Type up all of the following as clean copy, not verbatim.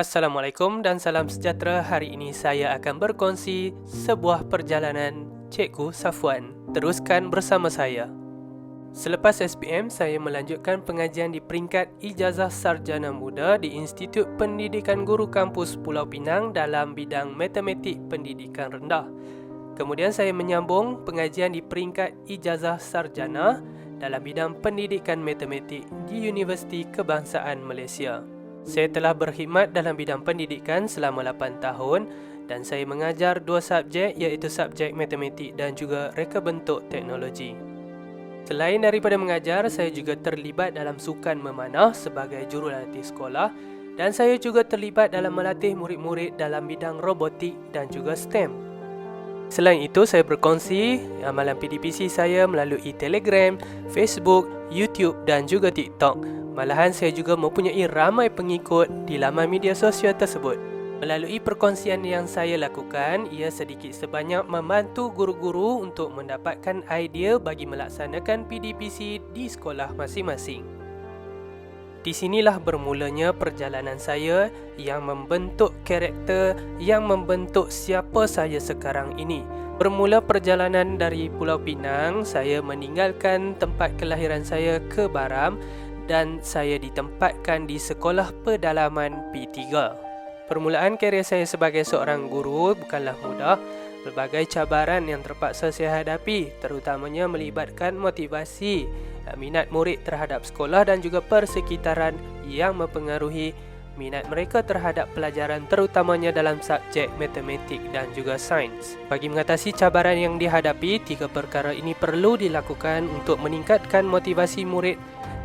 Assalamualaikum dan salam sejahtera. Hari ini saya akan berkongsi sebuah perjalanan Cikgu Safwan. Teruskan bersama saya. Selepas SPM, saya melanjutkan pengajian di peringkat Ijazah Sarjana Muda di Institut Pendidikan Guru Kampus Pulau Pinang dalam bidang Matematik Pendidikan Rendah. Kemudian saya menyambung pengajian di peringkat Ijazah Sarjana dalam bidang Pendidikan Matematik di Universiti Kebangsaan Malaysia. Saya telah berkhidmat dalam bidang pendidikan selama 8 tahun dan saya mengajar 2 subjek, iaitu subjek matematik dan juga reka bentuk teknologi. Selain daripada mengajar, saya juga terlibat dalam sukan memanah sebagai jurulatih sekolah dan saya juga terlibat dalam melatih murid-murid dalam bidang robotik dan juga STEM. Selain itu, saya berkongsi amalan PDPC saya melalui Telegram, Facebook, YouTube dan juga TikTok. Malahan saya juga mempunyai ramai pengikut di laman media sosial tersebut. Melalui perkongsian yang saya lakukan, ia sedikit sebanyak membantu guru-guru untuk mendapatkan idea bagi melaksanakan PDPC di sekolah masing-masing. Di sinilah bermulanya perjalanan saya yang membentuk karakter, yang membentuk siapa saya sekarang ini. Bermula perjalanan dari Pulau Pinang, saya meninggalkan tempat kelahiran saya ke Baram dan saya ditempatkan di Sekolah Pedalaman P3. Permulaan karier saya sebagai seorang guru bukanlah mudah. Berbagai cabaran yang terpaksa saya hadapi, terutamanya melibatkan motivasi, minat murid terhadap sekolah dan juga persekitaran yang mempengaruhi minat mereka terhadap pelajaran, terutamanya dalam subjek matematik dan juga sains. Bagi mengatasi cabaran yang dihadapi, 3 perkara ini perlu dilakukan untuk meningkatkan motivasi murid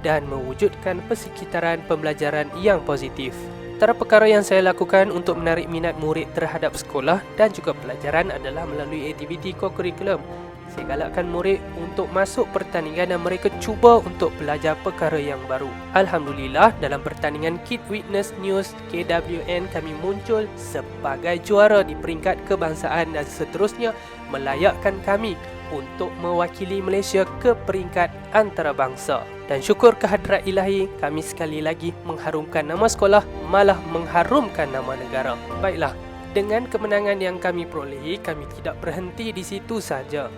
dan mewujudkan persekitaran pembelajaran yang positif. Antara perkara yang saya lakukan untuk menarik minat murid terhadap sekolah dan juga pelajaran adalah melalui aktiviti co-curriculum. Saya galakkan murid untuk masuk pertandingan dan mereka cuba untuk belajar perkara yang baru. Alhamdulillah, dalam pertandingan Kid Witness News KWN kami muncul sebagai juara di peringkat kebangsaan dan seterusnya melayakkan kami untuk mewakili Malaysia ke peringkat antarabangsa. Dan syukur kehadrat ilahi, kami sekali lagi mengharumkan nama sekolah, malah mengharumkan nama negara. Baiklah, dengan kemenangan yang kami perolehi, kami tidak berhenti di situ saja.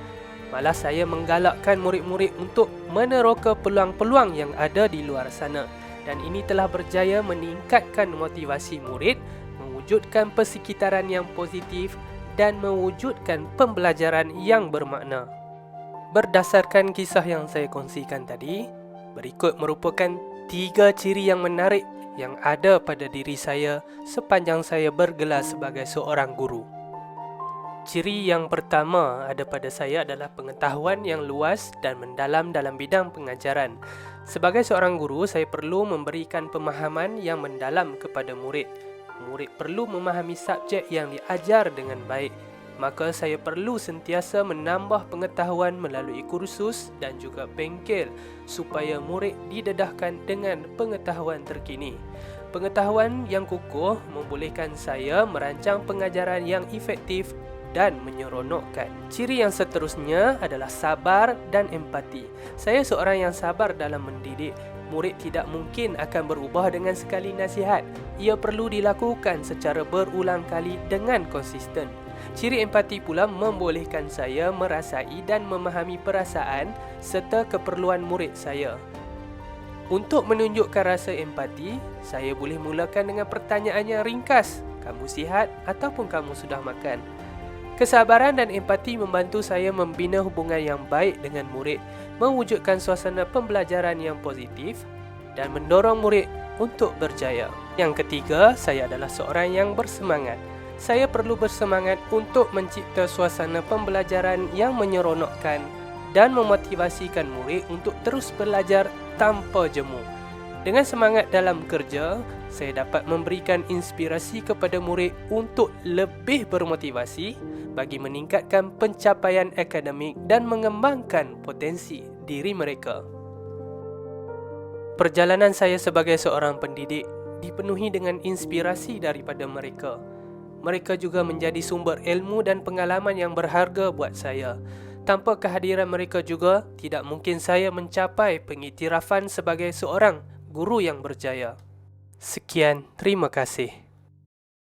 Malah saya menggalakkan murid-murid untuk meneroka peluang-peluang yang ada di luar sana. Dan ini telah berjaya meningkatkan motivasi murid, mewujudkan persekitaran yang positif dan mewujudkan pembelajaran yang bermakna. Berdasarkan kisah yang saya kongsikan tadi, berikut merupakan 3 ciri yang menarik yang ada pada diri saya sepanjang saya bergelar sebagai seorang guru. Ciri yang pertama ada pada saya adalah pengetahuan yang luas dan mendalam dalam bidang pengajaran. Sebagai seorang guru, saya perlu memberikan pemahaman yang mendalam kepada murid. Murid perlu memahami subjek yang diajar dengan baik. Maka saya perlu sentiasa menambah pengetahuan melalui kursus dan juga bengkel supaya murid didedahkan dengan pengetahuan terkini. Pengetahuan yang kukuh membolehkan saya merancang pengajaran yang efektif dan menyeronokkan. Ciri yang seterusnya adalah sabar dan empati. Saya seorang yang sabar dalam mendidik. Murid tidak mungkin akan berubah dengan sekali nasihat. Ia perlu dilakukan secara berulang kali dengan konsisten. Ciri empati pula membolehkan saya merasai dan memahami perasaan serta keperluan murid saya. Untuk menunjukkan rasa empati, saya boleh mulakan dengan pertanyaan yang ringkas. Kamu sihat ataupun kamu sudah makan? Kesabaran dan empati membantu saya membina hubungan yang baik dengan murid, mewujudkan suasana pembelajaran yang positif dan mendorong murid untuk berjaya. Yang ketiga, saya adalah seorang yang bersemangat. Saya perlu bersemangat untuk mencipta suasana pembelajaran yang menyeronokkan dan memotivasikan murid untuk terus belajar tanpa jemu. Dengan semangat dalam kerja, saya dapat memberikan inspirasi kepada murid untuk lebih bermotivasi bagi meningkatkan pencapaian akademik dan mengembangkan potensi diri mereka. Perjalanan saya sebagai seorang pendidik dipenuhi dengan inspirasi daripada mereka. Mereka juga menjadi sumber ilmu dan pengalaman yang berharga buat saya. Tanpa kehadiran mereka juga, tidak mungkin saya mencapai pengiktirafan sebagai seorang guru yang berjaya. Sekian, terima kasih.